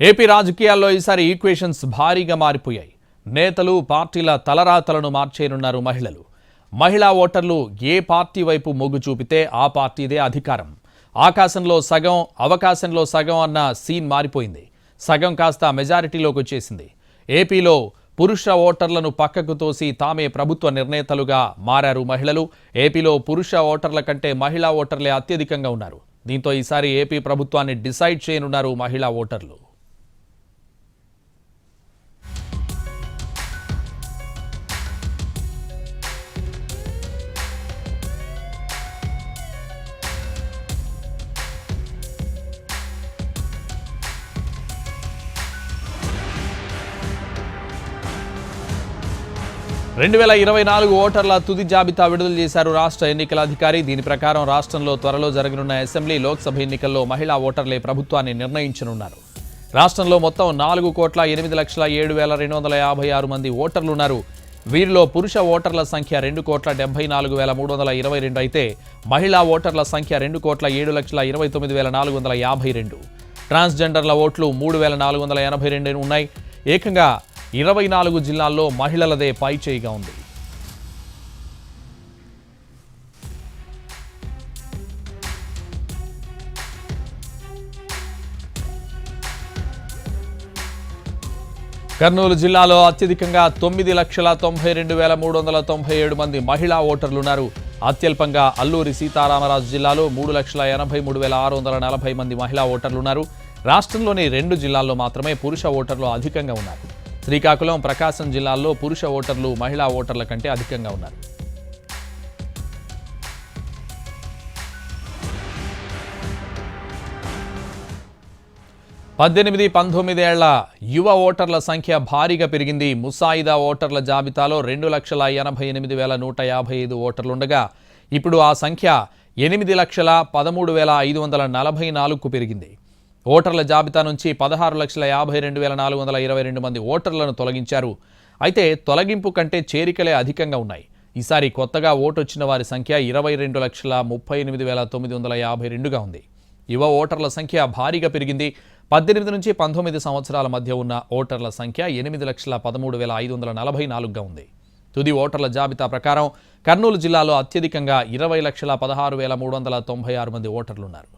AP రాజకీయాల్లో ఈసారి equations భారీగా మారిపోయాయి. నేతలు పార్టీల తలరాతలను మార్చేయనున్నారు మహిళలు. మహిళా ఓటర్లు ఏ పార్టీ వైపు మొగ్గు చూపితే ఆ పార్టీదే అధికారం. ఆకాశంలో సగం అవకాశంలో సగం అన్న సీన్ మారిపోయింది. సగం కాస్త మెజారిటీలోకి వచ్చేసింది. ఏపీలో పురుష ఓటర్లను పక్కకు తోసి తామే ప్రభుత్వ నిర్ణేతలుగా మారారు మహిళలు. ఏపీలో పురుష ఓటర్ల కంటే మహిళా ఓటర్లే అత్యధికంగా ఉన్నారు. దీంతో ఈసారి ఏపీ ప్రభుత్వాన్ని డిసైడ్ చేయనున్నారు మహిళా ఓటర్లు. రెండు 2024 ఓటర్ల తుది జాబితా విడుదల చేశారు రాష్ట్ర ఎన్నికల అధికారి. దీని ప్రకారం రాష్ట్రంలో త్వరలో జరగనున్న అసెంబ్లీ, లోక్సభ ఎన్నికల్లో మహిళా ఓటర్లే ప్రభుత్వాన్ని నిర్ణయించనున్నారు. రాష్ట్రంలో మొత్తం 4,08,07,256 మంది ఓటర్లున్నారు. వీరిలో పురుష ఓటర్ల సంఖ్య 2,74,322 అయితే మహిళా ఓటర్ల సంఖ్య 2,07,29,452. ట్రాన్స్జెండర్ల ఓట్లు 3,482 ఉన్నాయి. ఏకంగా 24 జిల్లాల్లో మహిళలదే పైచేయిగా ఉంది. కర్నూలు జిల్లాలో అత్యధికంగా 9,92,397 మంది మహిళా ఓటర్లున్నారు. అత్యల్పంగా అల్లూరి సీతారామరాజు జిల్లాలో 3,83,640 మంది మహిళా ఓటర్లున్నారు. రాష్ట్రంలోని 2 జిల్లాల్లో మాత్రమే పురుష ఓటర్లు అధికంగా ఉన్నారు. శ్రీకాకుళం, ప్రకాశం జిల్లాల్లో పురుష ఓటర్లు మహిళా ఓటర్ల కంటే అధికంగా ఉన్నారు. పద్దెనిమిది 19 ఏళ్ల యువ ఓటర్ల సంఖ్య భారీగా పెరిగింది. ముసాయిదా ఓటర్ల జాబితాలో 2,88,155 ఓటర్లుండగా ఇప్పుడు ఆ సంఖ్య 8,13,544కు పెరిగింది. ఓటర్ల జాబితా నుంచి 16,52,422 మంది ఓటర్లను తొలగించారు. అయితే తొలగింపు కంటే చేరికలే అధికంగా ఉన్నాయి. ఈసారి కొత్తగా ఓటొచ్చిన వారి సంఖ్య 22,38,952గా ఉంది. యువ ఓటర్ల సంఖ్య భారీగా పెరిగింది. 18 నుంచి 19 సంవత్సరాల మధ్య ఉన్న ఓటర్ల సంఖ్య 8,13,544గా ఉంది. తుది ఓటర్ల జాబితా ప్రకారం కర్నూలు జిల్లాలో అత్యధికంగా 20,16,396 మంది ఓటర్లున్నారు.